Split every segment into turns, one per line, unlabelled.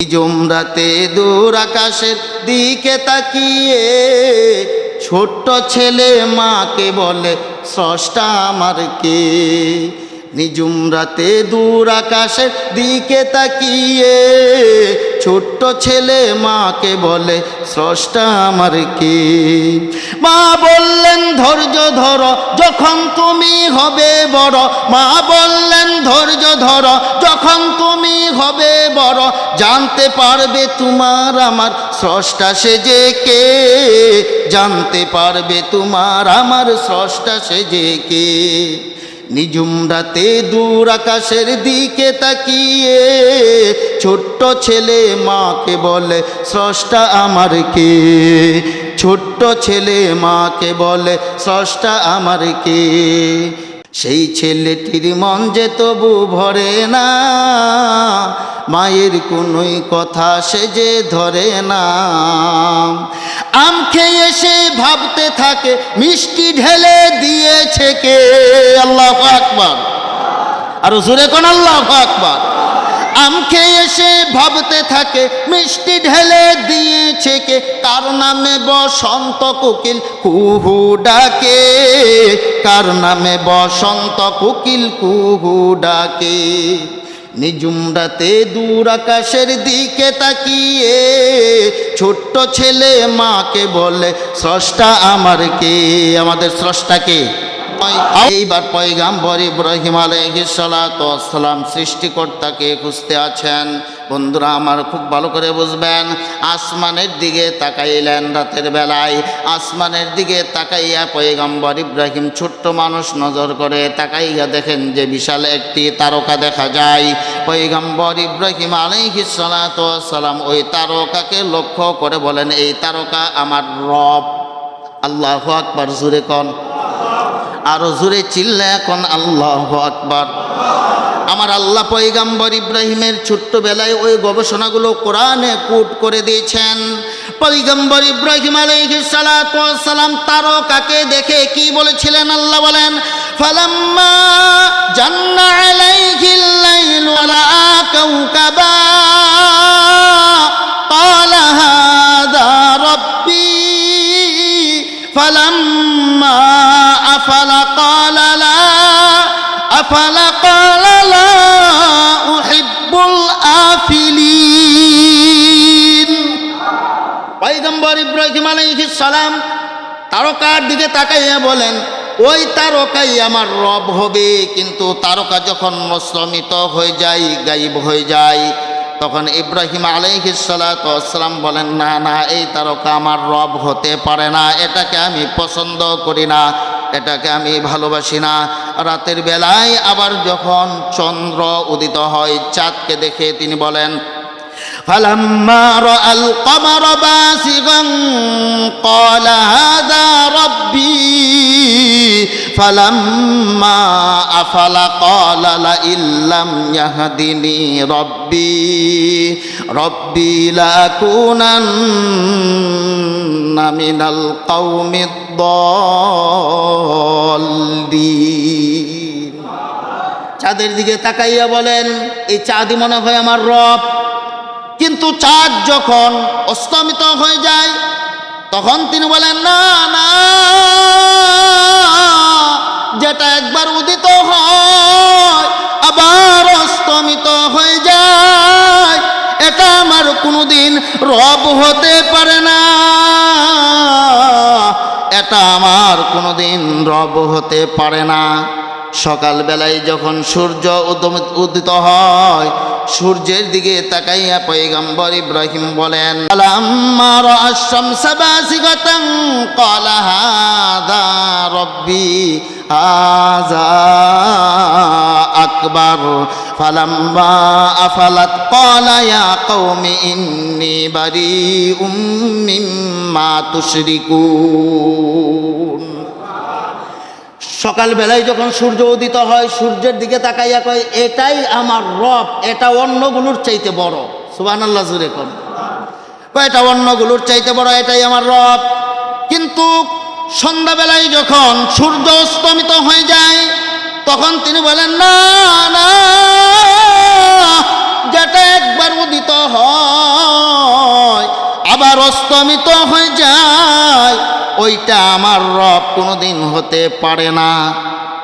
নিজুম রাতে দূর আকাশের দিকে তাকিয়ে ছোট্ট ছেলে মাকে বলে স্রষ্টা আমার কে। নিজুম রাতে দূর আকাশের দিকে তাকিয়ে ছোট্ট ছেলে মাকে বলে স্রষ্টা আমার কে। মা বললেন ধৈর্য ধরো যখন তুমি হবে বড়, মা বললেন ধৈর্য ধরো যখন তুমি হবে বড়, জানতে পারবে তোমার আমার স্রষ্টা সে যে কে, জানতে পারবে তোমার আমার স্রষ্টা সে যে কে। নিজুম রাতে দূর আকাশের দিকে তাকিয়ে ছোট্ট ছেলে মাকে বলে স্রষ্টা আমার কে, ছোট্ট ছেলে মাকে বলে স্রষ্টা আমার কে। সেই ছেলেটির মন যে তবু ভরে না, মায়ের কোনোই কথা সে যে ধরে না। আম খেয়ে সে ভাবতে থাকে মিষ্টি ঢেলে দিয়েছে কে। আল্লাহু আকবার, আর জোরে কোন আল্লাহু আকবার। আম খেয়ে সে ভাবতে থাকে মিষ্টি ঢেলে দিয়েছে কে, কার নামে বসন্ত কোকিল কুহু ডাকে, কার নামে বসন্ত কোকিল কুহু ডাকে। নিজুম রাতে দূর আকাশের দিকে তাকিয়ে ছোট্ট ছেলে মাকে বলে স্রষ্টা আমার কে, আমাদের স্রষ্টা কে। এইবার পয়গাম্বর ইব্রাহিম আলাইহিস সালাতু ওয়াস সালাম সৃষ্টিকর্তাকে খুঁজতে আছেন। বন্ধুরা আমার খুব ভালো করে বুঝবেন, আসমানের দিকে তাকাইলেন রাতের বেলায়, আসমানের দিকে তাকাইয়া পয়গাম্বর ইব্রাহিম ছোট্ট মানুষ নজর করে তাকাইয়া দেখেন যে বিশাল একটি তারকা দেখা যায়। পয়গাম্বর ইব্রাহিম আলাইহিস সালাতু ওয়াস সালাম ওই তারকাকে লক্ষ্য করে বলেন এই তারকা আমার রব। আল্লাহু আকবার, জোরে কোন, আরো জোরে চিল্লা এখন আল্লাহু আকবার। আমার আল্লাহ পয়গাম্বর ইব্রাহিমের ছোট্টবেলায় ওই গবেষণাগুলো কোরআনে কোট করে দিয়েছেন। পয়গাম্বর ইব্রাহিম আলাইহিস সালাতু ওয়াস সালাম তারকাকে দেখে কি বলেছিলেন আল্লাহ বলেন, ফালাম্মা জান্না আলাইহিল লাইলু রাআ কাওকাবা ক্বালা হাযা রাব্বি ফালাম্মা আফালা ক্বালা লা আফালা ক্বালা লা উহিব্বুল আফিলিন। পয়গম্বর ইব্রাহিম আলাইহিস সালাম তারকার দিকে তাকাইয়া বলেন ওই তারকাই আমার রব হবে। কিন্তু তারকা যখন মস্তমিত হয়ে যায়, গায়েব হয়ে যায়, তখন ইব্রাহিম আলাইহিস সালাতু ওয়াস সালাম বলেন না না, এই তারকা আমার রব হতে পারে না, এটাকে আমি পছন্দ করি না, এটাকে আমি ভালোবাসি না। রাতের বেলায় আবার যখন চন্দ্র উদিত হয়, চাঁদকে দেখে তিনি বলেন ফালাম্মা রাআল কমারা বাসিগান ক্বালা হাযা রাব্বি ফালাম্মা আফালা ক্বালা লা ইল্লাম ইয়াহদিনি রব্বি লাকুনান্না মিনাল কওমিদ দাল্লিন। চাঁদের দিকে তাকাইয়া বলেন এই চাঁদই মনে হয় আমার রব। কিন্তু চাঁদ যখন অস্তমিত হয়ে যায় তখন তিনি বলেন না না, যেটা একবার উদিত হয় আবার অস্তমিত হয়ে যায়, এটা আমার কোনোদিন রব হতে পারে না, এটা আমার কোনোদিন রব হতে পারে না। সকালবেলায় যখন সূর্য উদিত হয়, সূর্যের দিকে তাকাইয়া পয়গম্বর ইব্রাহিম বলেন ফালাম্মা রাআশ শামসা বাসিগাতান ক্বালা হাযা রাব্বি হাযা আকবার ফালাম্মা আফালাত ক্বালা ইয়া কওমি ইন্নী বারিউম মিম্মা তুশরিকুন। সকালবেলায় যখন সূর্য উদিত হয়, সূর্যের দিকে তাকাইয়া কয় এটাই আমার রব, এটা অন্যগুলোর চাইতে বড়। সুবহানাল্লাহ, জোরে কোন। কয় এটা অন্যগুলোর চাইতে বড়, এটাই আমার রব। কিন্তু সন্ধ্যাবেলায় যখন সূর্য অস্তমিত হয়ে যায় তখন তিনি বলেন না না, যেটা একবার উদিত হয় অস্তমিত হয়ে যায়, ওইটা আমার রব কোনোদিন হতে পারে না।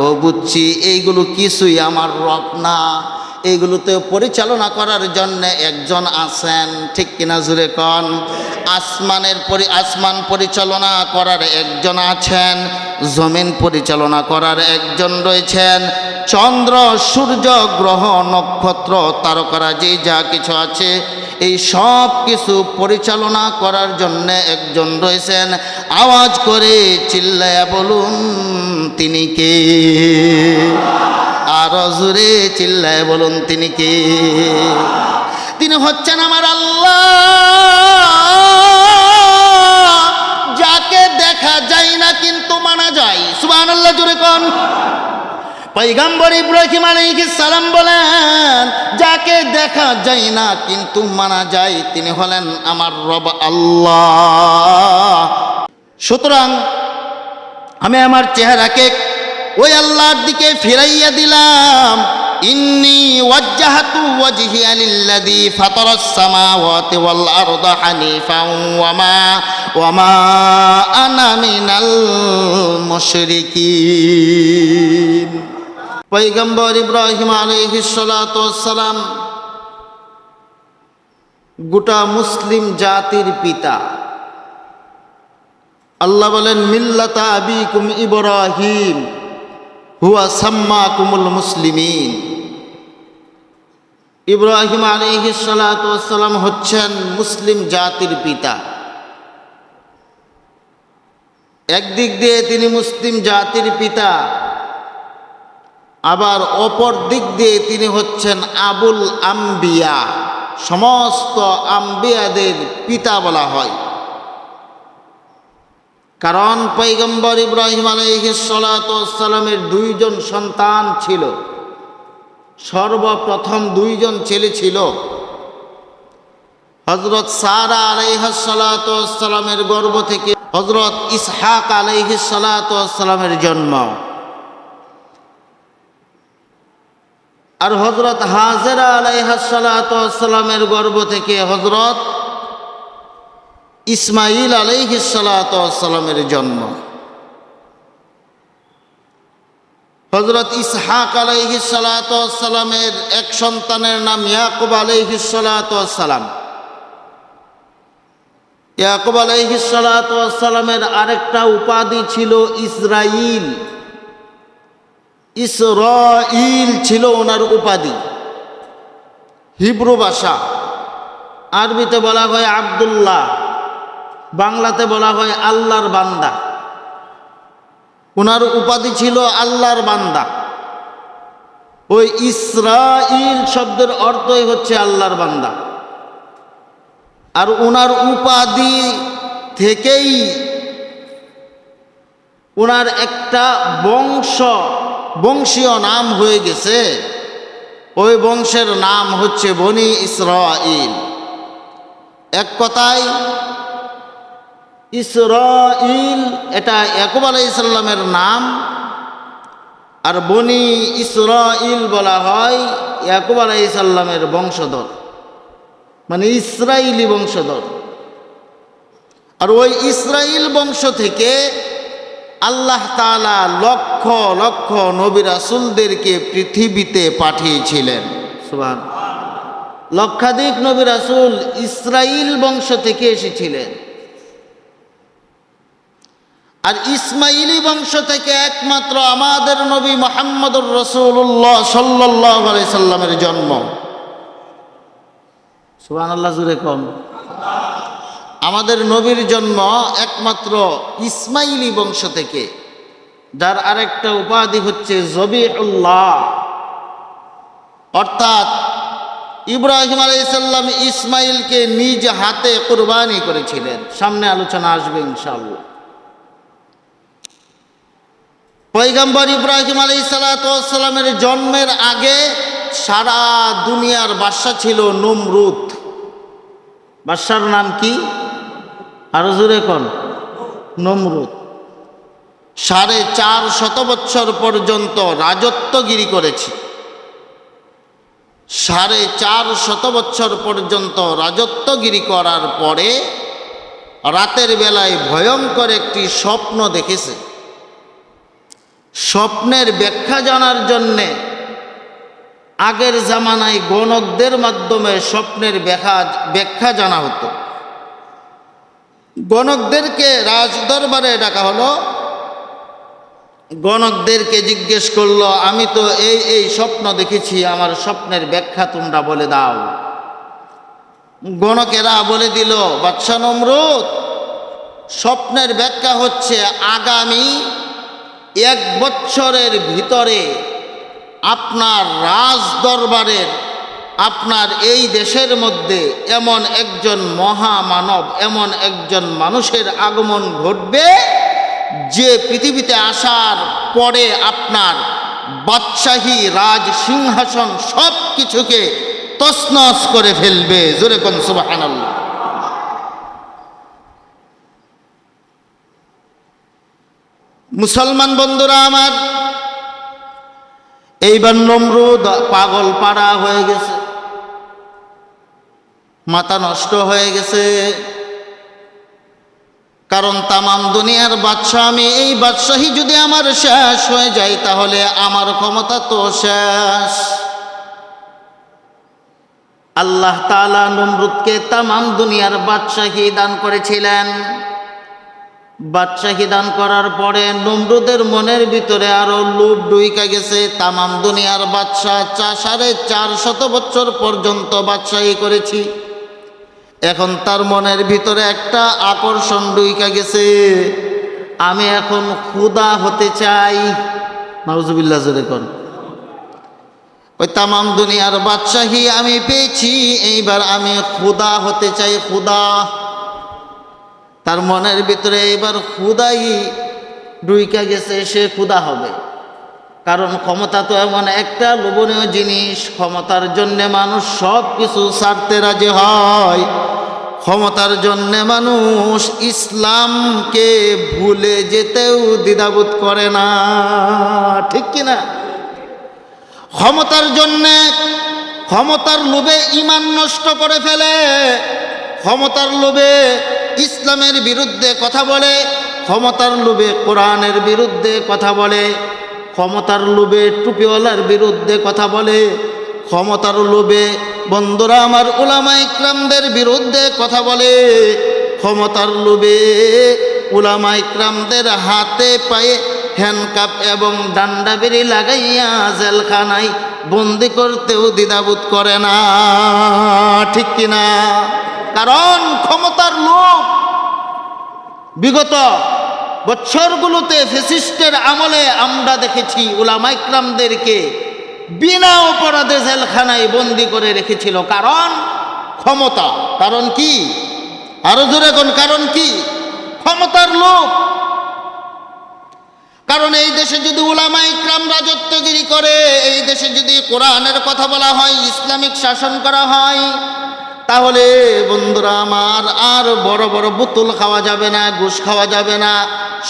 ও বুঝছি এইগুলো কিছুই আমার রব না, এইগুলোতে পরিচালনা করার জন্য একজন আছেন, ঠিক কিনা জুড়ে কন? আসমান পরিচালনা করার একজন আছেন, জমিন পরিচালনা করার একজন রয়েছেন, চন্দ্র সূর্য গ্রহ নক্ষত্র তারকারাজি যা কিছু আছে এই সব কিছু পরিচালনা করার জন্য একজন রয়েছেন। আওয়াজ করে চিল্লায়া বলুন তিনি কে? আর জোরে চিল্লায় বলুন তিনি কে? তিনি হচ্ছেন আমার আল্লাহ, যাকে দেখা যায় না কিন্তু মানা যায়। সুবহানাল্লাহ, জোরে কোন। পয়গম্বর ইব্রাহিম আলাইহিস সালাম বলেন, যাকে দেখা যায় না কিন্তু মানা যায় তিনি হলেন আমার রব আল্লাহ। সুতরাং আমি আমার চেহারাকে ওই আল্লাহর দিকে ফিরাইয়া দিলাম। ইন্নী ওয়াজ্জাহাতু ওয়াজহিয়া লিল্লাযী ফাতারাস সামাওয়াতি ওয়াল আরদা হানিফান ওয়া মা আনা মিনাল মুশরিকিন। পয়গম্বর ইব্রাহিম আলাইহিস সালাতু ওয়াস সালাম গোটা মুসলিম জাতির পিতা। আল্লাহ বলেন, মিল্লাতা আবিকুম ইব্রাহিম হুয়া সাম্মাকুমুল মুসলিমিন। ইব্রাহিম আলাইহিস সালাতু ওয়াস সালাম হচ্ছেন মুসলিম জাতির পিতা। একদিক দিয়ে তিনি মুসলিম জাতির পিতা, আবার অপর দিক দিয়ে তিনি হচ্ছেন আবুল আম্বিয়া, সমস্ত আম্বিয়াদের পিতা বলা হয়। কারণ পয়গম্বর ইব্রাহিম আলাইহিস সালাতু ওয়াস সালামের দুইজন সন্তান ছিল। সর্বপ্রথম দুইজন ছেলে ছিল। হযরত সারা আলাইহিস সালাতু ওয়াস সালামের গর্ভ থেকে হযরত ইসহাক আলাইহিস সালাতু ওয়াস সালামের জন্ম, আর হযরত হাজেরা আলাইহিস সালাতু ওয়াস সালামের গর্ভ থেকে হযরত ইসমাইল আলাইহিস সালাতু ওয়াস সালামের জন্ম। হযরত ইসহাক আলাইহিস সালাতু ওয়াস সালামের এক সন্তানের নাম ইয়াকুব আলাইহিস সালাতু ওয়াস সালাম। ইয়াকুব আলাইহিস সালাতু ওয়াস সালামের আরেকটা উপাধি ছিল ইসরাইল। ইসরাইল ছিল ওনার উপাধি। হিব্রু ভাষা, আরবিতে বলা হয় আব্দুল্লাহ, বাংলাতে বলা হয় আল্লাহর বান্দা। ওনার উপাধি ছিল আল্লাহর বান্দা। ওই ইসরাইল শব্দের অর্থই হচ্ছে আল্লাহর বান্দা। আর ওনার উপাধি থেকেই ওনার একটা বংশীয় নাম হয়ে গেছে। ওই বংশের নাম হচ্ছে বনি ইসরাইল। এক কথায় ইসরাইল এটা ইয়াকুব আলাইহিস সালামের নাম, আর বনি ইসরাইল বলা হয় ইয়াকুব আলাইহিস সালামের বংশধর, মানে ইসরাইলি বংশধর। আর ওই ইসরাইল বংশ থেকে আল্লাহ তাআলা লক্ষ লক্ষ নবী রাসূলদেরকে পৃথিবীতে পাঠিয়েছিলেন। সুবহানাল্লাহ, লক্ষাধিক নবী রাসূল ইসরাইল বংশ থেকে এসেছিলেন। আর ইসমাইলি বংশ থেকে একমাত্র আমাদের নবী মুহাম্মদুর রাসূলুল্লাহ সাল্লাল্লাহু আলাইহি সাল্লামের জন্ম। সুবহানাল্লাহ, জোরে কোন। আমাদের নবীর জন্ম একমাত্র ইসমাইলি বংশ থেকে, যার আরেকটা উপাধি হচ্ছে জবিউল্লাহ। অর্থাৎ ইব্রাহিম আলাইহিস সালাম ইসমাইলকে নিজ হাতে কুরবানি করেছিলেন। সামনে আলোচনা আসবে ইনশাআল্লাহ। পয়গম্বর ইব্রাহিম আলাইহিস সালাতু ওয়াস সালামের জন্মের আগে সারা দুনিয়ার বাদশা ছিল নমরুদ। বাদশার নাম কি? আরো জোরে কোন। নমরুদ। 450 বছর পর্যন্ত রাজত্বগিরি করেছে। 450 বছর পর্যন্ত রাজত্বগিরি করার পরে রাতের বেলায় ভয়ঙ্কর একটি স্বপ্ন দেখেছে। স্বপ্নের ব্যাখ্যা জানার জন্যে আগের জামানায় গণকদের মাধ্যমে স্বপ্নের ব্যাখ্যা জানা হতো। গণকদেরকে রাজদরবারে ডাকা হলো। গণকদেরকে জিজ্ঞেস করলো, আমি তো এই স্বপ্ন দেখেছি, আমার স্বপ্নের ব্যাখ্যা তোমরা বলে দাও। গণকেরা বলে দিল, বাদশা নমরুদ, স্বপ্নের ব্যাখ্যা হচ্ছে আগামী 1 বছরের ভিতরে আপনার রাজদরবারের, আপনার এই দেশের মধ্যে এমন একজন মহামানব, এমন একজন মানুষের আগমন ঘটবে যে পৃথিবীতে আসার পরে আপনার বাদশাহী রাজ সিংহাসন সব কিছুকে তছনছ করে ফেলবে। জোরে কোন সুবহানাল্লাহ। মুসলমান বন্ধুরা আমার, এইবার নমরুদ পাগল পাড়া হয়ে গেছে, মাথা নষ্ট হয়ে গেছে। কারণ তামাম দুনিয়ার বাদশাহ আমি, এই বাদশাহী যদি আমার শেষ হয়ে যায় তাহলে আমার ক্ষমতা তো শেষ। আল্লাহ তাআলা নমরুদকে তামাম দুনিয়ার বাদশাহী দান করেছিলেন। বাদশাহী দান করার পরে নমরুদের মনের ভিতরে আরো লোভ ঢুইকা গেছে। তামাম দুনিয়ার বাদশাহ 450 বছর পর্যন্ত বাদশাহী করেছি, এখন তার মনের ভিতরে একটা আকর্ষণ ঢুইকা গেছে, আমি এখন খোদা হতে চাই। নাউজুবিল্লাহ জোরে কোন। ওই তামাম দুনিয়ার বাদশাহী আমি পেয়েছি, এইবার আমি খোদা হতে চাই, খোদা। তার মনের ভিতরে এবার খুদাই ঢুইকা গেছে, সে খুদা হবে। কারণ ক্ষমতা তো এমন একটা লোভনীয় জিনিস, ক্ষমতার জন্যে মানুষ সব কিছু ছাড়তে রাজি হয়। ক্ষমতার জন্যে মানুষ ইসলামকে ভুলে যেতেও দ্বিধাবোধ করে না, ঠিক কিনা? ক্ষমতার জন্যে, ক্ষমতার লোভে ঈমান নষ্ট করে ফেলে, ক্ষমতার লোভে ইসলামের বিরুদ্ধে কথা বলে, ক্ষমতার লোভে কোরআনের বিরুদ্ধে কথা বলে, ক্ষমতার লোভে টুপিওয়ালার বিরুদ্ধে কথা বলে, ক্ষমতার লোভে বন্ধুরা আমার উলামা ইকরামদের বিরুদ্ধে কথা বলে, ক্ষমতার লোভে উলামা ইকরামদের হাতে পায়ে হ্যান্ডকাপ এবং ডান্ডা বেরি লাগাইয়া জেলখানায় বন্দি করতেও দ্বিধাবোধ করে না, ঠিক কিনা? কারণ ক্ষমতার লোভ। বিগত বছরগুলোতে ফ্যাসিস্টের আমলে আমরা দেখেছি উলামা ইকরামদেরকে বিনা অপরাধে জেলখানায় বন্দি করে রেখেছিল। কারণ ক্ষমতা। কারণ কি? আরো জোরে কোন কারণ কি? ক্ষমতার লোভ। কারণ এই দেশে যদি উলামা ইকরাম রাজত্বগিরি করে, এই দেশে যদি কোরআনের কথা বলা হয়, ইসলামিক শাসন করা হয়, তাহলে বন্ধুরা আমার আর বড় বড় বোতল খাওয়া যাবে না, ঘুষ খাওয়া যাবে না,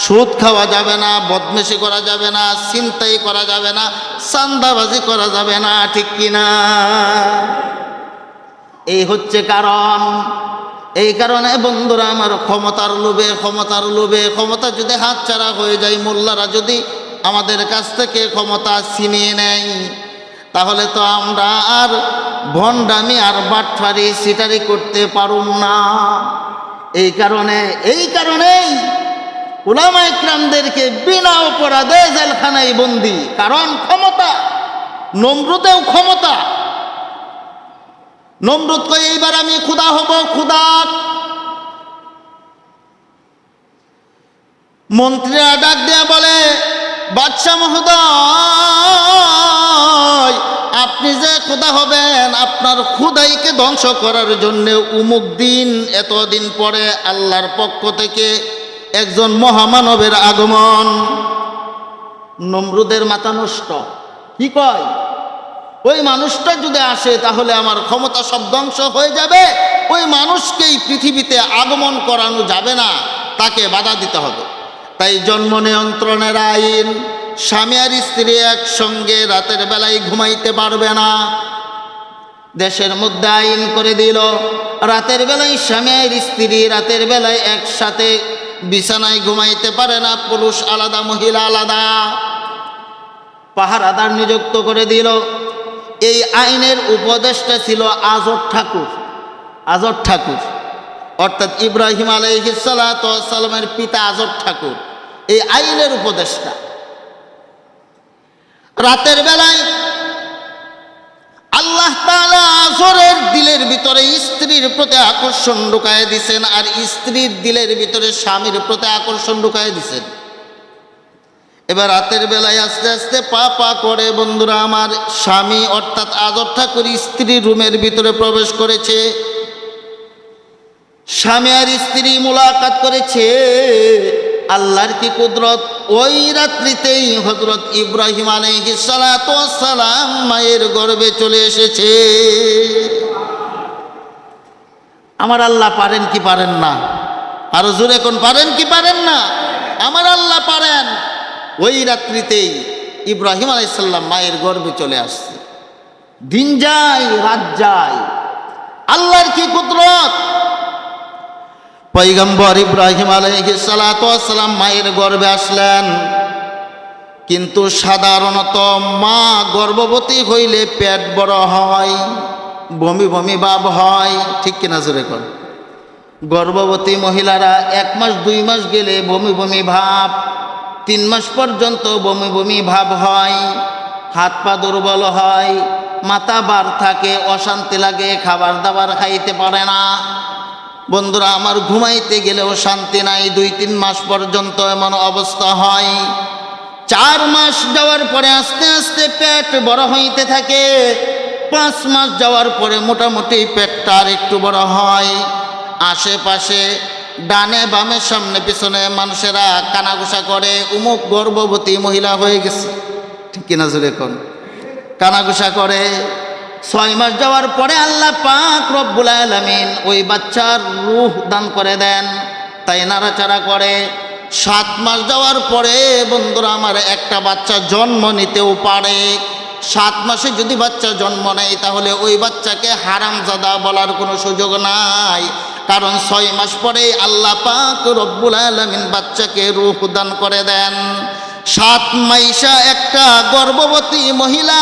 সুদ খাওয়া যাবে না, বদমেশি করা যাবে না, ছিনতাই করা যাবে না, চাঁদাবাজি করা যাবে না, ঠিক কিনা? এই হচ্ছে কারণ। এই কারণে বন্ধুরা আমার ক্ষমতার লোভে, ক্ষমতার লোভে, ক্ষমতা যদি হাতছাড়া হয়ে যায়, মোল্লারা যদি আমাদের কাছ থেকে ক্ষমতা ছিনিয়ে নেয়, তাহলে তো আমরা আর ভণ্ডামি আর বাটফারি সিটারি করতে পারুম না। এই কারণেই উলামা ইকরামদেরকে বিনা অপরাধে জেলখানায় বন্দি। কারণ ক্ষমতা। নমরুদেও ক্ষমতা। নমরুদ কই এইবার আমি খুদা হব, খুদা। মন্ত্রীরা ডাক দেয়া বলে, বাদশা মহোদয়, আপনি যে খুদা হবেন, আপনার খুদাইকে ধ্বংস করার জন্য উমুক দিন এতদিন পরে আল্লাহর পক্ষ থেকে একজন মহামানবের আগমন। নমরুদের মাথা নষ্ট। কি কয়? ওই মানুষটা যদি আসে তাহলে আমার ক্ষমতা সব ধ্বংস হয়ে যাবে, ওই মানুষকেই পৃথিবীতে আগমন করানো যাবে না, তাকে বাধা দিতে হবে। তাই জন্ম নিয়ন্ত্রণের আইন, স্বামী আর স্ত্রী একসঙ্গে রাতের বেলায় ঘুমাইতে পারবে না, দেশের মধ্যে আইন করে দিল। রাতের বেলায় স্বামী আর স্ত্রী রাতের বেলায় একসাথে বিছানায় ঘুমাইতে পারে না, পুরুষ আলাদা মহিলা আলাদা। পাহারাদার নিযুক্ত করে দিল। এই আইনের উপদেষ্টা ছিল আজর ঠাকুর। আজর ঠাকুর অর্থাৎ ইব্রাহিম আলাইহিস সালাতু ওয়াস সালামের পিতা আজর ঠাকুর এই আইনের উপদেষ্টা। রাতের বেলায় আল্লাহ তাআলা আজরের দিলের ভিতরে স্ত্রীর প্রতি আকর্ষণ ঢুকায় দিছেন, আর স্ত্রীর দিলের ভিতরে স্বামীর প্রতি আকর্ষণ ঢুকায় দিছেন। এবার রাতের বেলায় আস্তে আস্তে পা পা করে বন্ধুরা আমার স্বামী অর্থাৎ আজর ঠাকুর স্ত্রীর রুমের ভিতরে প্রবেশ করেছে। স্বামী আর স্ত্রী মুলাকাত করেছে। আল্লাহর কি কুদরত, ওই রাত্রিতেই হযরত ইব্রাহিম আলাইহিস সালাতু ওয়াস সালাম মায়ের গর্ভে চলে এসেছে। আমার আল্লাহ পারেন কি পারেন না? আরো জোরে কোন পারেন কি পারেন না? আমার আল্লাহ পারেন। ওই রাত্রিতেই ইব্রাহিম আলাইহিস সালাম মায়ের গর্ভে চলে আসছে। দিন যায় রাত যায়, আল্লাহর কি কুদরত। পয়গম্বর ইব্রাহিম আলাইহিস সালাতু ওয়াস সালাম মায়ের গর্ভে আসলেন। কিন্তু সাধারণত মা গর্ভবতী হইলে পেট বড় হয়, বমি বমি ভাব হয়, ঠিক কিনা জোরে কর। গর্ভবতী মহিলারা 1 মাস 2 মাস গেলে বমি বমি ভাব, 3 মাস পর্যন্ত বমি বমি ভাব হয়, হাত পা দুর্বল হয়, মাথা বার থাকে, অশান্তি লাগে, খাবার দাবার খাইতে পারে না। বন্ধুরা আমার ঘুমাইতে গেলেও শান্তি নাই। 2-3 মাস পর্যন্ত এমন অবস্থা হয়। 4 মাস যাওয়ার পরে আস্তে আস্তে পেট বড় হইতে থাকে। 5 মাস যাওয়ার পরে মোটামুটি পেটটা আর একটু বড় হয়। আশেপাশে ডানে বামে সামনে পিছনে মানুষেরা কানাঘুষা করে, উমুক গর্ভবতী মহিলা হয়ে গেছে, ঠিক কিনা জোরে কোন। কানাঘুষা করে। 6 মাস যাওয়ার পরে আল্লাহ পাক রব্বুল আলামিন ওই বাচ্চার রূহ দান করে দেন, তাই নাড়াচাড়া করে। 7 মাস যাওয়ার পরে বন্ধুরা আমার একটা বাচ্চা জন্ম নিতেও পারে। 7 মাসে যদি বাচ্চা জন্ম নেয় তাহলে ওই বাচ্চাকে হারামজাদা বলার কোনো সুযোগ নাই, কারণ 6 মাস পরে আল্লাহ পাক রব্বুল আলামিন বাচ্চাকে রূহ দান করে দেন। 7 মাইশা একটা গর্ভবতী মহিলা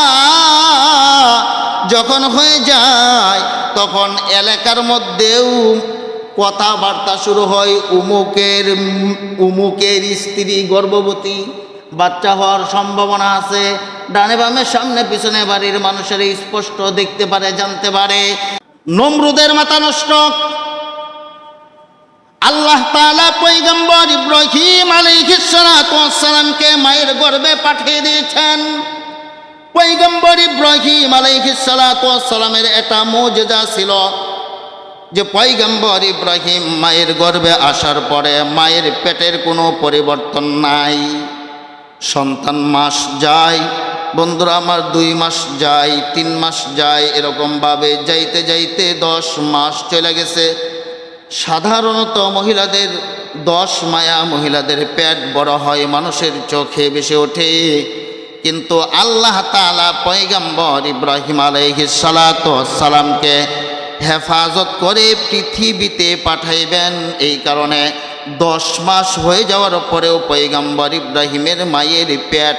যখন হয়ে যায় তখন এলাকার মধ্যেও কথাবার্তা শুরু হয়, উমুকের স্ত্রী গর্ভবতী, বাচ্চা হওয়ার সম্ভাবনা আছে। ডানে বামে সামনে পিছনে বাড়ির মানুষের স্পষ্ট দেখতে পারে, জানতে পারে। নমরুদের মাথা নষ্ট। আল্লাহ তাআলা পয়গম্বর ইব্রাহিম আলাইহিস সালাতু ওয়াস সালামকে মায়ের গর্ভে পাঠিয়ে দিয়েছেন। পয়গম্বর ইব্রাহিম আলাইহিস সালাতু ওয়াস সালামের এটা মুজিজা ছিল যে পয়গম্বর ইব্রাহিম মায়ের গর্ভে আসার পরে মায়ের পেটের কোনো পরিবর্তন নাই। সন্তান মাস যায় বন্ধুরা আমার, 2 মাস যায়, 3 মাস যায়, এরকমভাবে যাইতে যাইতে 10 মাস চলে গেছে। সাধারণত মহিলাদের 10 মায়া মহিলাদের পেট বড় হয়, মানুষের চোখে ভেসে ওঠে। কিন্তু আল্লাহ তাআলা পয়গম্বর ইব্রাহিম আলাইহিস সালাতু ওয়াস সালামকে হেফাজত করে পৃথিবীতে পাঠাইবেন। এই কারণে 10 মাস হয়ে যাওয়ার পরেও পয়গম্বর ইব্রাহিমের মায়ের পেট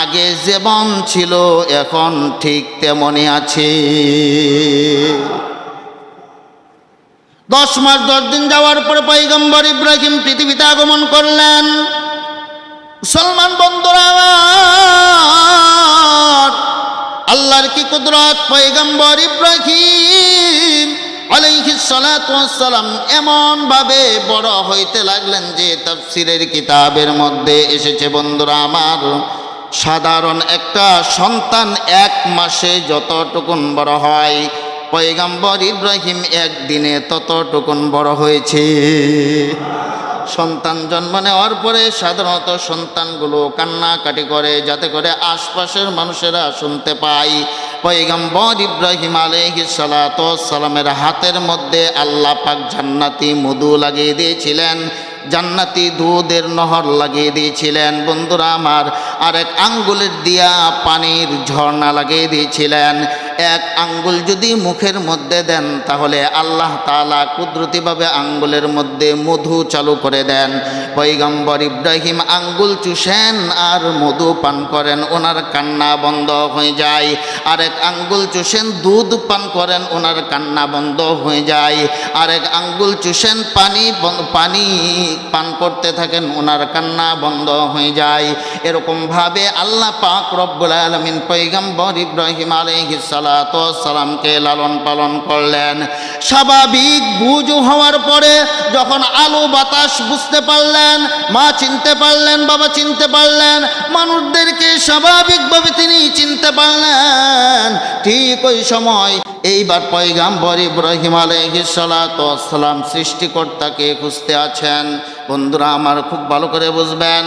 আগে যেমন ছিল এখন ঠিক তেমনই আছে। 10 মাস 10 দিন যাওয়ার পরে পয়গম্বর ইব্রাহিম পৃথিবীতে আগমন করলেন। মুসলমান বন্ধুরা আল্লাহর কি কুদরত, পয়গম্বর ইব্রাহিম আলাইহিস সালাতু ওয়াস সালাম এমন ভাবে বড় হইতে লাগলেন যে তাফসীরের কিতাবের মধ্যে এসেছে বন্ধুরা আমার, সাধারণ একটা সন্তান 1 মাসে যতটুকুন বড় হয় পয়গম্বর ইব্রাহিম একদিনে ততটুকুন বড় হয়েছে। সন্তান জন্ম নেওয়ার পরে সাধারণত সন্তানগুলো কান্নাকাটি করে যাতে করে আশপাশের মানুষেরা শুনতে পায়। পয়গম্বর ইব্রাহিম আলাইহিস সালাতু ওয়াস সালামের হাতের মধ্যে আল্লাহ পাক জান্নাতি মধু লাগিয়ে দিয়েছিলেন, জান্নাতি দুধের নহর লাগিয়ে দিয়েছিলেন বন্ধুরা আমার। আর এক আঙ্গুলের দিয়া পানির ঝর্ণা লাগিয়ে দিয়েছিলেন। এক আঙ্গুল যদি মুখের মধ্যে দেন তাহলে আল্লাহ তাআলা কুদরতিভাবে আঙ্গুলের মধ্যে মধু চালু করে দেন। পয়গম্বর ইব্রাহিম আঙ্গুল চুষেন আর মধু পান করেন, ওনার কান্না বন্ধ হয়ে যায়। আরেক আঙ্গুল চুষেন দুধ পান করেন, ওনার কান্না বন্ধ হয়ে যায়। আরেক আঙ্গুল চুষেন পানি পান করতে থাকেন, ওনার কান্না বন্ধ হয়ে যায়। এরকমভাবে আল্লাহ পাক রব্বুল আলামিন পয়গম্বর ইব্রাহিম আলাইহিস সালাতু ওয়াস সালামকে লালন পালন করলেন। স্বাভাবিক বুঝ হওয়ার পরে যখন আলো বাতাস বুঝতে পারলেন, মা চিনতে পারলেন, বাবা চিনতে পারলেন, মানুষদেরকে স্বাভাবিকভাবে তিনি চিনতে পারলেন, ঠিক ওই সময় এইবার পয়গম্বর ইব্রাহিম আলাইহিস সালাতু ওয়াস সালাম সৃষ্টিকর্তাকে খুঁজতে আছেন। বন্ধুরা আমার খুব ভালো করে বুঝবেন,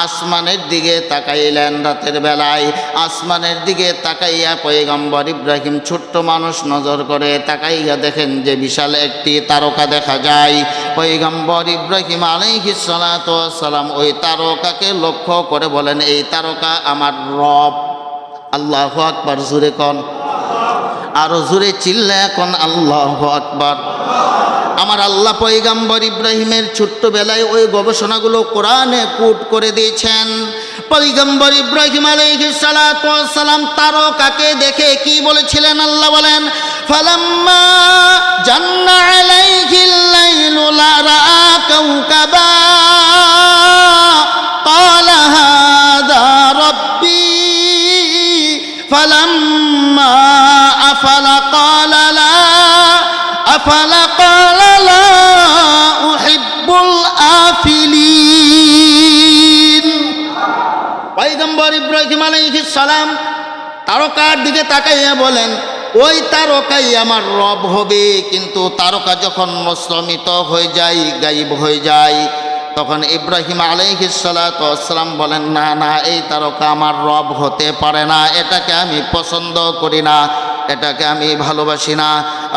আসমানের দিকে তাকাইলেন রাতের বেলায়। আসমানের দিকে তাকাইয়া পয়গম্বর ইব্রাহিম ছোট্ট মানুষ নজর করে তাকাইয়া দেখেন যে বিশাল একটি তারকা দেখা যায়। পয়গম্বর ইব্রাহিম আলাইহিস সালাতু ওয়াস সালাম ওই তারকাকে লক্ষ্য করে বলেন, এই তারকা আমার রব। আল্লাহু আকবার, জোরে কোন, আরো জোরে চিল্লা এখন আল্লাহু আকবার। আমার আল্লাহ পয়গম্বর ইব্রাহিমের ছোট্টবেলায় ওই গবেষণাগুলো কোরআনে কোট করে দিয়েছেন। পয়গম্বর ইব্রাহিম আলাইহিস সালাতু ওয়াস সালাম তারকাকে দেখে কি বলেছিলেন আল্লাহ বলেন, ফালাম্মা জান্না আলাইহিল লাইলু লারা কাওকাবা ক্বালা হাযা রাব্বি ফালাম্মা আফালা ক্বালা লা উহিব্বুল আফিলিন। পয়গম্বর ইব্রাহিম আলাইহিস সালাম তারকার দিকে তাকাইয়া বলেন, ওই তারকাই আমার রব হবে। কিন্তু তারকা যখন মস্তমিত হয়ে যায়, গায়েব হয়ে যায়, তখন ইব্রাহিম আলাইহিস সালাতু ওয়াস সালাম বলেন, না না, এই তারকা আমার রব হতে পারে না, এটাকে আমি পছন্দ করি না, এটাকে আমি ভালোবাসি না।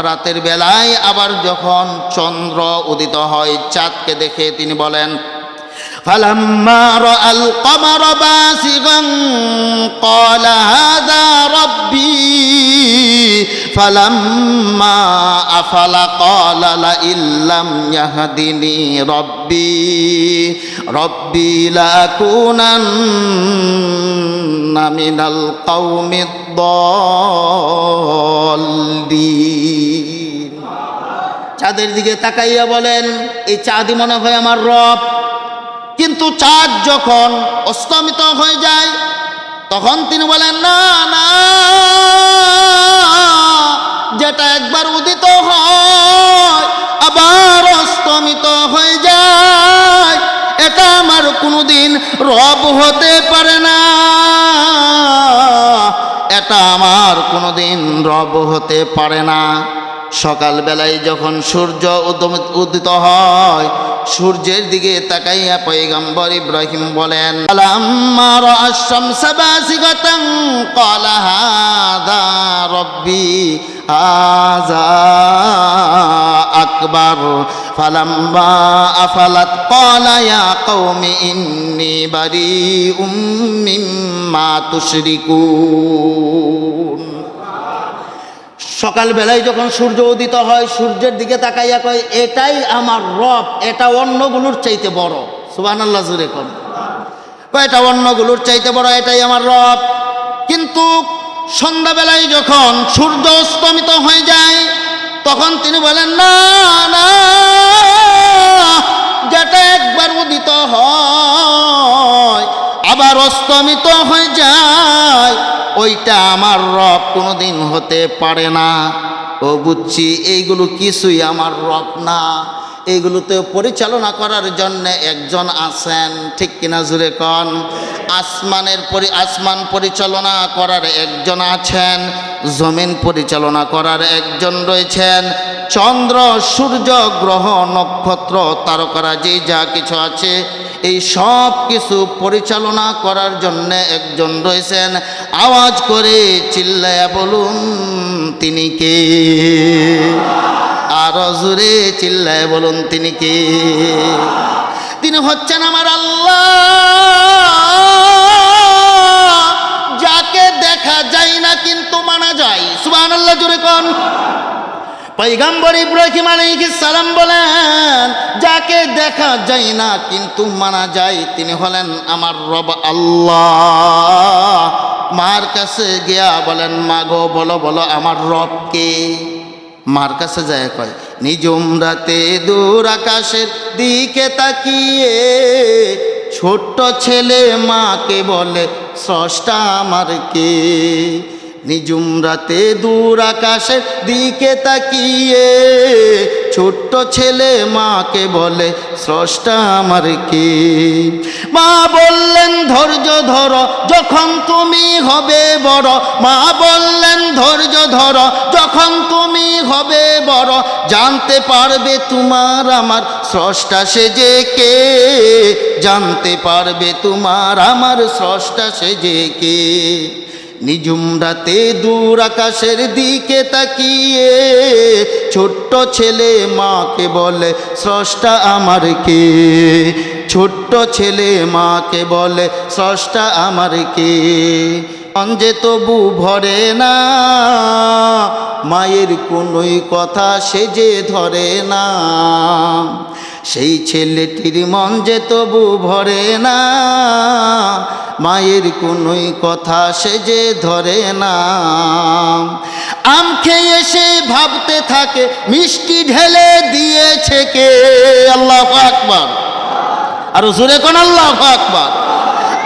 রাতের বেলায় আবার যখন চন্দ্র উদিত হয়, চাঁদকে দেখে তিনি বলেন, ফালাম্মা রাআল কমারা বাসিগান ক্বালা হাযা রাব্বি ফালাম্মা আফালা ক্বালা লা ইল্লাম ইয়াহদিনি রব্বি লাকুনান্না মিনাল কওমিদ দাল্লিন। চাঁদের দিকে তাকাইয়া বলেন, এই চাঁদই মনে হয় আমার রব। কিন্তু চাঁদ যখন অস্তমিত হয়ে যায় তখন তিনি বলেন, না না, যেটা একবার উদিত হয় আবার অস্তমিত হয়ে যায়, এটা আমার কোনোদিন রব হতে পারে না, এটা আমার কোনোদিন রব হতে পারে না। সকালবেলায় যখন সূর্য উদিত হয়, সূর্যের দিকে তাকাইয়া পয়গম্বর ইব্রাহিম বলেন, ফালাম্মা রাআশ শামসা বাসিগাতান ক্বালা হাযা রাব্বি হাযা আকবার ফালাম্মা আফালাত ক্বালা ইয়া কওমি ইন্নী বারিউম মিম্মা তুশরিকুন। সকালবেলায় যখন সূর্য উদিত হয়, সূর্যের দিকে তাকাইয়া কয়, এটাই আমার রব, এটা অন্যগুলোর চাইতে বড়। সুবহানাল্লাহ, জোরে কোন, এটা অন্যগুলোর চাইতে বড়, এটাই আমার রব। কিন্তু সন্ধ্যাবেলায় যখন সূর্য অস্তমিত হয়ে যায় তখন তিনি বলেন, না না, যেটা একবার উদিত হয় আবার অস্তমিত হয়ে যায়, ওইটা আমার রব কোনোদিন হতে পারে না। ও বুঝছি, এইগুলো কিছুই আমার রব না, এইগুলোতে পরিচালনা করার জন্য একজন আছেন, ঠিক কিনা জুড়ে কন। আসমান পরিচালনা করার একজন আছেন, জমিন পরিচালনা করার একজন রয়েছেন, চন্দ্র সূর্য গ্রহ নক্ষত্র তারকারাজি যা কিছু আছে এই সব কিছু পরিচালনা করার জন্য একজন রয়েছেন। আওয়াজ করে চিল্লায়া বলুন, তিনি কে? আরো জোরে চিল্লায় বলুন, তিনি কে? তিনি হচ্ছেন আমার আল্লাহ, যাকে দেখা যায় না কিন্তু মানা যায়। সুবহানাল্লাহ। জোরে কোন। পয়গম্বর ইব্রাহিম আলাইহিস সালাম বলেন, যাকে দেখা যায় না কিন্তু মানা যায় তিনি হলেন আমার রব আল্লাহ। মার কাছে গিয়া বলেন, মা গো বলো বলো আমার রব কে? মার কাছে যায় কয়, নিজুম রাতে দূর আকাশের দিকে তাকিয়ে ছোট্ট ছেলে মাকে বলে স্রষ্টা আমার কে। নিজুম রাতে দূর আকাশের দিকে তাকিয়ে ছোট্ট ছেলে মাকে বলে স্রষ্টা আমার কে। মা বললেন ধৈর্য ধরো যখন তুমি হবে বড়। মা বললেন ধৈর্য ধরো যখন তুমি হবে বড়। জানতে পারবে তোমার আমার স্রষ্টা সে যে কে। জানতে পারবে তোমার আমার স্রষ্টা সে যে কে। নিজুম রাতে দূর আকাশের দিকে তাকিয়ে ছোট্ট ছেলে মাকে বলে স্রষ্টা আমার কে। ছোট্ট ছেলে মাকে বলে স্রষ্টা আমার কে। যে তবু ভরে না মায়ের কোনোই কথা সে যে ধরে না। সেই ছেলেটির মন যে তবু ভরে না মায়ের কোনোই কথা সে যে ধরে না। আম খেয়ে সে ভাবতে থাকে মিষ্টি ঢেলে দিয়েছে কে। আল্লাহু আকবার, আরো জোরে কোন আল্লাহু আকবার।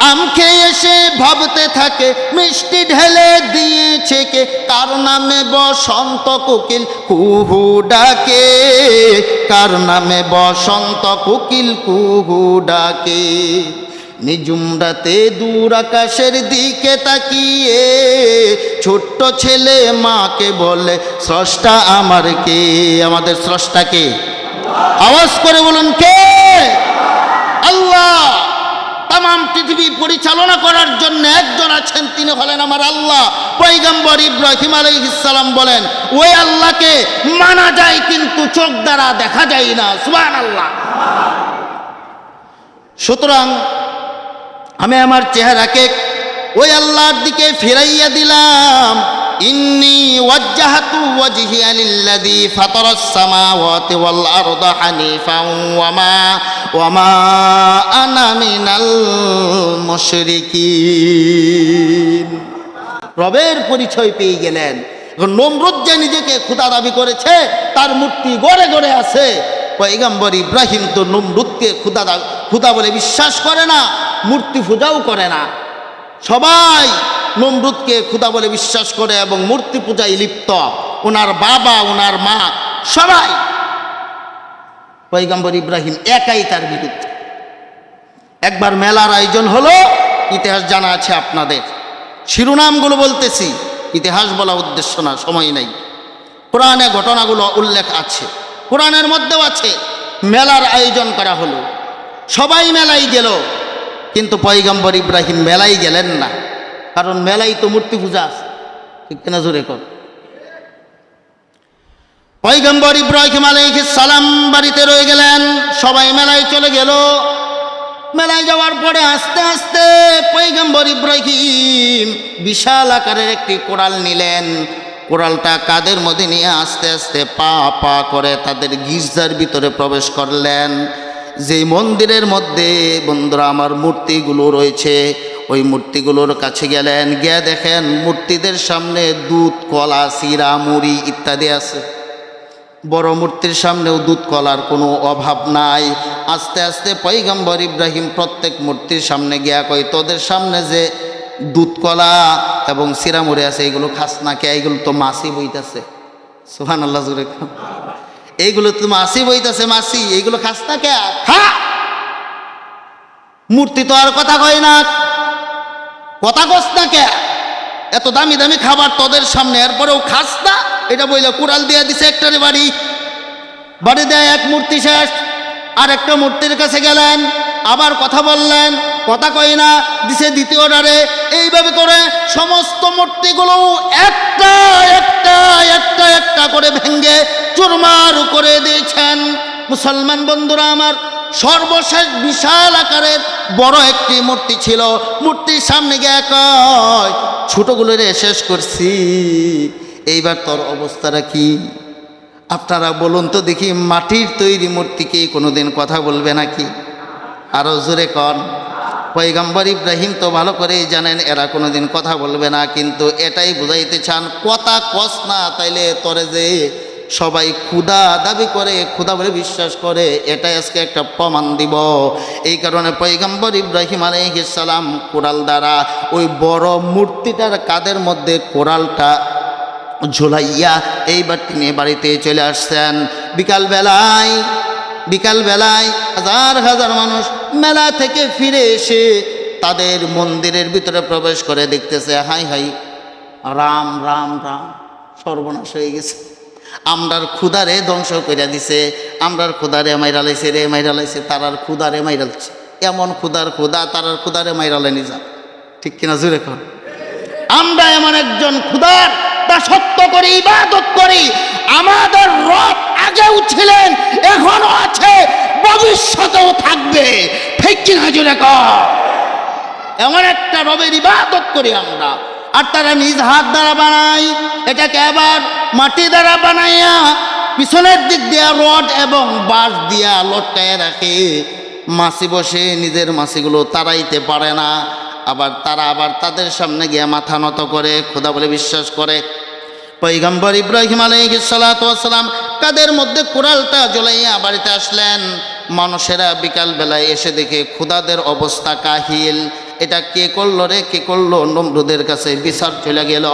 আম খেয়ে সে ভাবতে থাকে মিষ্টি ঢেলে দিয়েছে কে। কার নামে বসন্ত কোকিল কুহু ডাকে। কার নামে বসন্ত কোকিল কুহু ডাকে। নিজুম রাতে দূর আকাশের দিকে তাকিয়ে ছোট্ট ছেলে মাকে বলে স্রষ্টা আমার কে। আমাদের স্রষ্টা কে? আওয়াজ করে বলুন কে? আল্লাহ। তাম পৃথিবী পরিচালনা করার জন্য একজন আছেন, তিনি হলেন আমার আল্লাহ। পয়গম্বর ইব্রাহিম আলাইহিস সালাম বলেন, ওই আল্লাহকে মানা যায় কিন্তু চোখ দ্বারা দেখা যায় না। সুবহানাল্লাহ। সুতরাং আমি আমার চেহারাকে ওই আল্লাহর দিকে ফিরাইয়া দিলাম। ইন্নী ওয়াজ্জাহাতু ওয়াজহিয়া লিল্লাযী ফাতারাস সামাওয়াতি ওয়াল আরদা হানিফান ওয়া মা আনা মিনাল মুশরিকিন। রবের পরিচয় পেয়ে গেলেন। নমরুদ যে নিজেকে খোদা দাবি করেছে, তার মূর্তি গড়ে গড়ে আছে। পয়গম্বর ইব্রাহিম তো নমরুদকে খোদা বলে বিশ্বাস করে না, মূর্তি পূজাও করে না। সবাই নমরুদকে খোদা বলে বিশ্বাস করে এবং মূর্তি পূজায় লিপ্ত। ওনার বাবা, ওনার মা, সবাই। পয়গম্বর ইব্রাহিম একাই তার বিরুদ্ধে। একবার মেলার আয়োজন হলো, ইতিহাস জানা আছে আপনাদের। শিরোনামগুলো বলতেছি, ইতিহাস বলা উদ্দেশ্য না, সময় নাই। কোরআনে ঘটনাগুলো উল্লেখ আছে, কোরআনের মধ্যেও আছে। মেলার আয়োজন করা হলো, সবাই মেলায় গেল, কিন্তু পয়গম্বর ইব্রাহিম মেলায় গেলেন না। কারণ মেলাই তো মূর্তি পূজা আছে, ঠিক কিনা জোরে কর। পয়গম্বর ইব্রাহিম আলাইহিস সালাম বাড়িতে রয়ে গেলেন, সবাই মেলায় চলে গেল। মেলায় যাওয়ার পরে আস্তে আস্তে পয়গম্বর ইব্রাহিম বিশাল আকারের একটি কোড়াল নিলেন। কোড়ালটা কাঁধের মধ্যে নিয়ে আস্তে আস্তে পা পা করে তাদের গির্জার ভিতরে প্রবেশ করলেন। যেই মন্দিরের মধ্যে বন্ধুরা আমার মূর্তিগুলো রয়েছে, ওই মূর্তিগুলোর কাছে গেলেন। গিয়ে দেখেন মূর্তিদের সামনে দুধ, কলা, চিরা, মুড়ি ইত্যাদি আছে। বড় মূর্তির সামনেও দুধ কলার কোনো অভাব নাই। আস্তে আস্তে পয়গম্বর ইব্রাহিম প্রত্যেক মূর্তির সামনে গিয়া কয়, তোদের সামনে যে দুধ কলা এবং চিরা মুড়ি আছে, এইগুলো খাস না কে? এইগুলো তো মাছি বইতেছে। সুবহানাল্লাহ জোরে। এইগুলো তো মাছি বইতেছে, মাছি, এইগুলো খাস না কে? খা। মূর্তি তো আর কথা কয় না, কথা কস না কে? এত দামি দামি খাবার তোদের সামনে, এরপরেও খাস না? এটা বইলে কুড়াল দিয়ে দিছে একটারে বাড়ি দেয়। এক মূর্তি শেষ, আর একটা মূর্তির কাছে গেলেন, আবার কথা বললেন, কথা কই না, দিছে দ্বিতীয় ডারে। এইভাবে করে সমস্ত মূর্তিগুলো একটা একটা একটা একটা করে ভেঙ্গে চুরমার করে দিয়েছেন। মুসলমান বন্ধুরা আমার, সর্বশেষ বিশাল আকারের বড় একটি মূর্তি ছিল। মূর্তির সামনে গিয়ে কয়, ছোটগুলো রে শেষ করছি, এইবার তোর অবস্থাটা কি? আপনারা বলুন তো দেখি, মাটির তৈরি মূর্তিকে কোনোদিন কথা বলবে নাকি? আরও জোরে কন। পয়গম্বর ইব্রাহিম তো ভালো করেই জানেন এরা কোনোদিন কথা বলবে না, কিন্তু এটাই বুঝাইতে চান কথা কস না, তাইলে তোরে যে সবাই ক্ষুধা দাবি করে, ক্ষুধা বলে বিশ্বাস করে, এটাই আজকে একটা প্রমাণ দিব। এই কারণে পয়গম্বর ইব্রাহিম আলাইহিস সালাম কোরাল দ্বারা ওই বড় মূর্তিটার কাদের মধ্যে কোরালটা ঝুলাইয়া এইবার তিনি বাড়িতে চলে আসছেন। বিকালবেলায় হাজার হাজার মানুষ মেলা থেকে ফিরে এসে তাদের মন্দিরের ভিতরে প্রবেশ করে দেখতেছে, হাই হাই, রাম রাম রাম, সর্বনাশ হয়ে গেছে, আমরার ক্ষুধারে ধ্বংস করে দিছে, আমরার ক্ষুধারে মাইরালাইছে রে, মাইরালাইছে তারার ক্ষুধারে মাইরালছে, এমন ক্ষুধার ক্ষুধা তারার ক্ষুধারে মাইরালেনি যা, ঠিক কিনা জুড়ে কর। আমরা এমন একজন ক্ষুধার দাসত্ব করি, ইবাদত করি, আমাদের রব আগেও ছিলেন, এখনো আছে, ভবিষ্যতেও থাকবে, ঠিক কিনা জুড়ে কর। এমন একটা রবের ইবাদত করি আমরা, আর তারা নিজ হাত দ্বারা বানায়, এটাকে আবার মাটি দ্বারা বানাইয়া পিছনের দিক দিয়া রড এবং বাঁশ দিয়া লটকায় রাখে। মাছি বসে নিজের মাছিগুলো তাড়াইতে পারে না, তারা আবার তাদের সামনে গিয়ে মাথা নত করে, খোদা বলে বিশ্বাস করে। পয়গম্বর ইব্রাহিম আলাইহিস সালাতু ওয়াস সালাম কাদের মধ্যে কোরালটা জ্বলাইয়া বাড়িতে আসলেন। মানুষেরা বিকালবেলায় এসে দেখে ক্ষুধাদের অবস্থা কাহিল। এটা কে করলো রে, কে করলো? নমরুদের কাছে বিচার চলে গেল।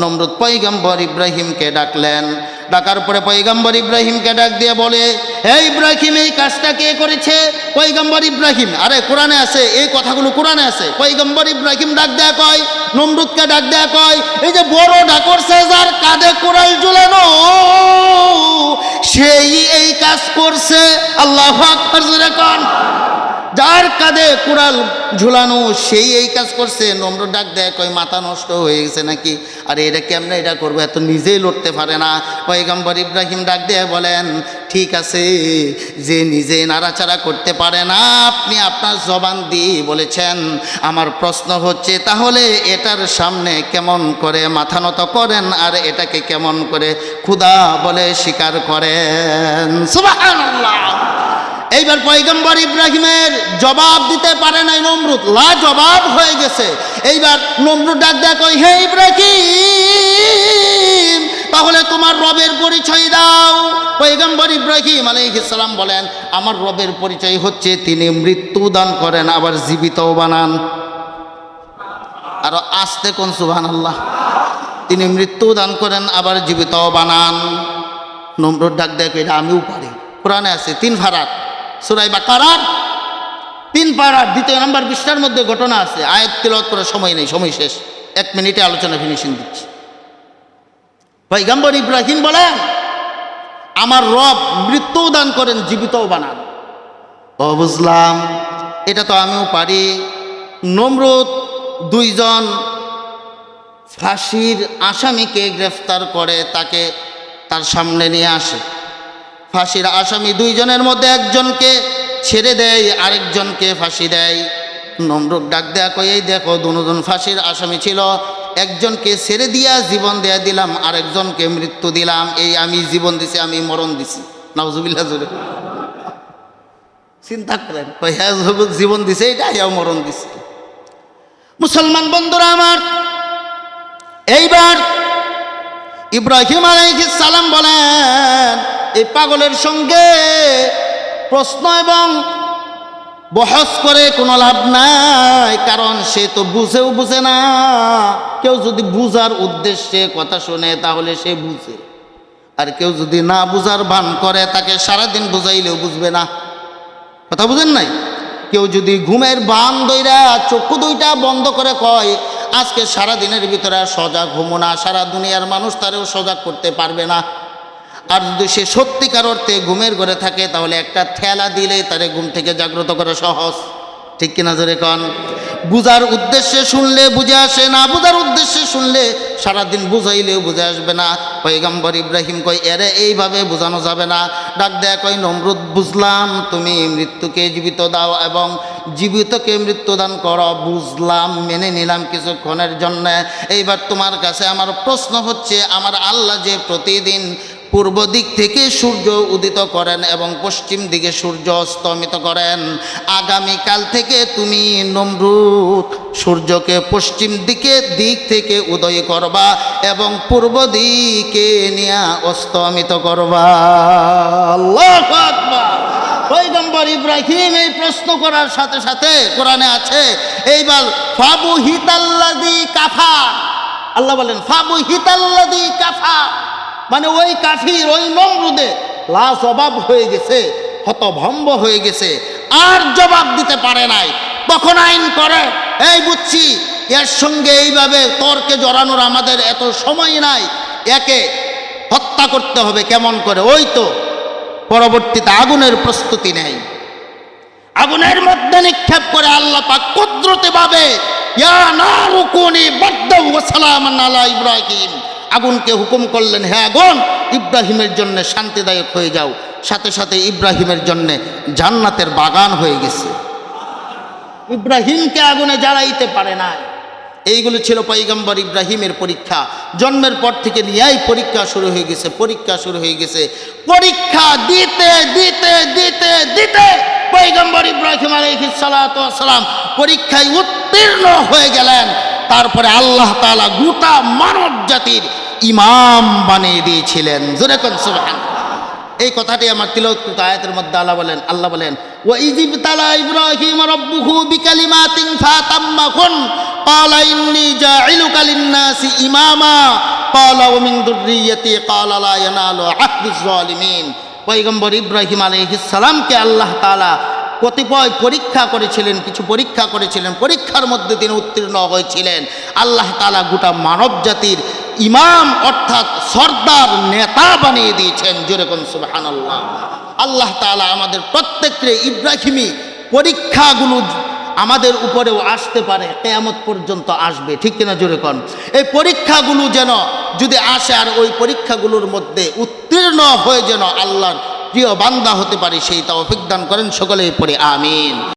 নমরুদ পয়গম্বর ইব্রাহিমকে ডাকলেন। ডাকার পরে পয়গম্বর ইব্রাহিমকে ডাক দিয়ে বলে, হে ইব্রাহিম, এই কাজটা কে করেছে? পয়গম্বর ইব্রাহিম, আরে কোরআনে আছে, এই কথাগুলো কোরআনে আছে। পয়গম্বর ইব্রাহিম ডাক দেয়া কয়, নমরুদকে ডাক দেয়া কয়, এই যে বড় ডাকরছে যার কাঁধে কোরাল ঝুলানো, সেই এই কাজ করছে। আল্লাহু আকবার জোরে কোন। যার কাঁধে কোরাল ঝুলানো সেই এই কাজ করছে। নমরুদ ডাক দেয়, কয় মাথা নষ্ট হয়ে গেছে নাকি? আরে এটা কেমনে এটা করবো, এত নিজেই লড়তে পারে না। পয়গম্বর ইব্রাহিম ডাক দিয়ে বলেন, ঠিক আছে, যে নিজে নাড়াচাড়া করতে পারে না, আপনি আপনার জবান দিয়ে বলেছেন। আমার প্রশ্ন হচ্ছে, তাহলে এটার সামনে কেমন করে মাথা নত করেন, আর এটাকে কেমন করে ক্ষুধা বলে স্বীকার করেন? সুবহানাল্লাহ। এইবার পয়গম্বর ইব্রাহিমের জবাব দিতে পারে নাই নমরুদ, লা জবাব হয়ে গেছে। এইবার নমরুদ ডাক দেয়া কই, হে ইব্রাহিম, তাহলে তোমার রবের পরিচয় দাও। পয়গম্বর ইব্রাহিম আলাইহিস সালাম বলেন, আমার রবের পরিচয় হচ্ছে তিনি মৃত্যু দান করেন, আবার জীবিতও বানান। আরো আস্তে কোন সুবহানাল্লাহ। তিনি মৃত্যু দান করেন, আবার জীবিতও বানান। নমরুদ ডাক দেয়া কই, এটা আমিও পারি, কোরআনে আছে 3 ফারাত, সূরা বাকারার 3 পারার 2 নম্বর পৃষ্ঠার মধ্যে ঘটনা আছে। আয়াত তিলাওয়াত করার সময় নেই, সময় শেষ, 1 মিনিটে আলোচনা ফিনিশিং দিচ্ছি। পয়গম্বর ইব্রাহিম বলেন, আমার রব মৃত্যু দান করেন, জীবিতও বানান। ও বুঝলাম, এটা তো আমিও পারি। নমরুদ 2 জন ফাঁসির আসামিকে গ্রেফতার করে তাকে তার সামনে নিয়ে আসে। ফাঁসির আসামি 2 জনের মধ্যে একজনকে ছেড়ে দেয়, আরেকজনকে ফাঁসি দেয়। নমরুদ ডাক দেয়া কই, এই দেখো, 2 জন ফাঁসির আসামি ছিল, একজনকে ছেড়ে দিয়া জীবন দেয়া দিলাম, আরেকজনকে মৃত্যু দিলাম। এই আমি জীবন দিছি, আমি মরণ দিছি। নাউজুবিল্লাহ জোরে চিন্তা করেন, কই হ্যাঁ জীবন দিছে, এটা মরণ দিছে। মুসলমান বন্ধুরা আমার, এইবার ইব্রাহিম আলাইহিস সালাম বলেন, এই পাগলের সঙ্গে প্রশ্ন এবং বহস করে কোনো লাভ নাই, কারণ সে তো বুঝেও বুঝে না। কেউ যদি বুঝার উদ্দেশ্যে কথা শোনে তাহলে সে বুঝে, আর কেউ যদি না বুঝার ভান করে তাকে সারাদিন বুঝাইলেও বুঝবে না। কথা বুঝেন নাই? কেউ যদি ঘুমের বান দইরা চক্ষু 2টা বন্ধ করে কয়, আজকে সারাদিনের ভিতরে সজাগ ঘুমো না, সারা দুনিয়ার মানুষ তারেও সজাগ করতে পারবে না। আর যদি সে সত্যিকার অর্থে ঘুমের ঘরে থাকে, তাহলে একটা ঠেলা দিলে তারে ঘুম থেকে জাগ্রত করা সহজ, ঠিক কিনা জোরে কন? বুঝার উদ্দেশ্যে শুনলে বুঝে আসে, না বুঝার উদ্দেশ্যে শুনলে সারাদিন বুঝাইলেও বুঝে আসবে না। পয়গম্বর ইব্রাহিম কই এরে এইভাবে বোঝানো যাবে না। ডাক দেয়া কই নমরুদ, বুঝলাম তুমি মৃত্যুকে জীবিত দাও এবং জীবিতকে মৃত্যুদান করো, বুঝলাম, মেনে নিলাম কিছুক্ষণের জন্য। এইবার তোমার কাছে আমার প্রশ্ন হচ্ছে, আমার আল্লাহ যে প্রতিদিন পূর্ব দিক থেকে সূর্য উদিত করেন এবং পশ্চিম দিকে সূর্য অস্তমিত করেন, আগামীকাল থেকে তুমি নমরুদ সূর্যকে পশ্চিম দিক থেকে উদয় করবা এবং পূর্ব দিকে নিয়ে অস্তমিত করবা। আল্লাহু আকবার। পয়গম্বর ইব্রাহিম এই প্রশ্ন করার সাথে সাথে কোরআনে আছে, এইবার ফাবুহিতাল্লাযী কাফার, আল্লাহ বলেন ফাবুহিতাল্লাযী কাফার, মানে ওই কাফির, ওই নমরুদে লাজবাব হয়ে গেছে, হতভম্ব হয়ে গেছে, আর জবাব দিতে পারে নাই। তখন আইন করে, এই বুঝছি এর সঙ্গে এইভাবে তর্কে জড়ানোর আমাদের এত সময় নাই, একে হত্যা করতে হবে। কেমন করে? ওই তো পরবর্তীতে আগুনের প্রস্তুতি নেয়, আগুনের মধ্যে নিক্ষেপ করে আল্লাহ পাক কুদরতে ভাবে ইয়া নারু কুনি বারদাও ওয়া সালামান আলা ইব্রাহিম, আগুনকে হুকুম করলেন, হে আগুন ইব্রাহিমের জন্য শান্তিদায়ক হয়ে যাও। সাথে সাথে ইব্রাহিমের জন্য জান্নাতের বাগান হয়ে গেছে। ইব্রাহিমকে আগুনে জ্বালাইতে পারে না। এইগুলো ছিল পয়গম্বর ইব্রাহিমের পরীক্ষা। জন্মের পর থেকে নিয়েই পরীক্ষা শুরু হয়ে গেছে, পরীক্ষা শুরু হয়ে গেছে। পরীক্ষা দিতে দিতে দিতে দিতে পয়গম্বর ইব্রাহিম আলাইহিস সালাতু ওয়াস সালাম পরীক্ষায় উত্তীর্ণ হয়ে গেলেন। তারপরে আল্লাহ তাআলা গোটা মানব জাতির ইমাম বানিয়ে দিয়েছিলেন। জোরে কোন সুবহানাল্লাহ। এই কথাটি আমার তিলাওয়াতকৃত আয়াতের মধ্যে আল্লাহ বলেন ওয়া ইযিবতালা ইব্রাহিম রাব্বুহু বিকালিমাতিন ফাতাম্মাহুন ক্বালা ইন্নী জাইলুকা লিন-নাসি ইমামা ক্বালা ওয়া মিন যুররিয়্যাতি ক্বালা লা ইয়ানালু আহদিজ জালিমিন। পয়গম্বর ইব্রাহিম আলাইহিস সালামকে আল্লাহ তাআলা কতিপয় পরীক্ষা করেছিলেন, কিছু পরীক্ষা করেছিলেন, পরীক্ষার মধ্যে তিনি উত্তীর্ণ হয়েছিলেন। আল্লাহ তাআলা গোটা মানব জাতির ইমাম অর্থাৎ সর্দার, নেতা বানিয়ে দিয়েছেন। জোরে কোন সুবহানাল্লাহ। আল্লাহ তাআলা আমাদের প্রত্যেককে ইব্রাহিমী পরীক্ষাগুলো আমাদের উপরেও আসতে পারে, কিয়ামত পর্যন্ত আসবে, ঠিক কিনা জোরে কোন? এই পরীক্ষাগুলো যেন যদি আসে আর ওই পরীক্ষাগুলোর মধ্যে উত্তীর্ণ হয়ে যেন আল্লাহর প্রিয় বান্দা হতে পারি, সেই তৌফিক দান করেন সকলেই পড়ে আমিন।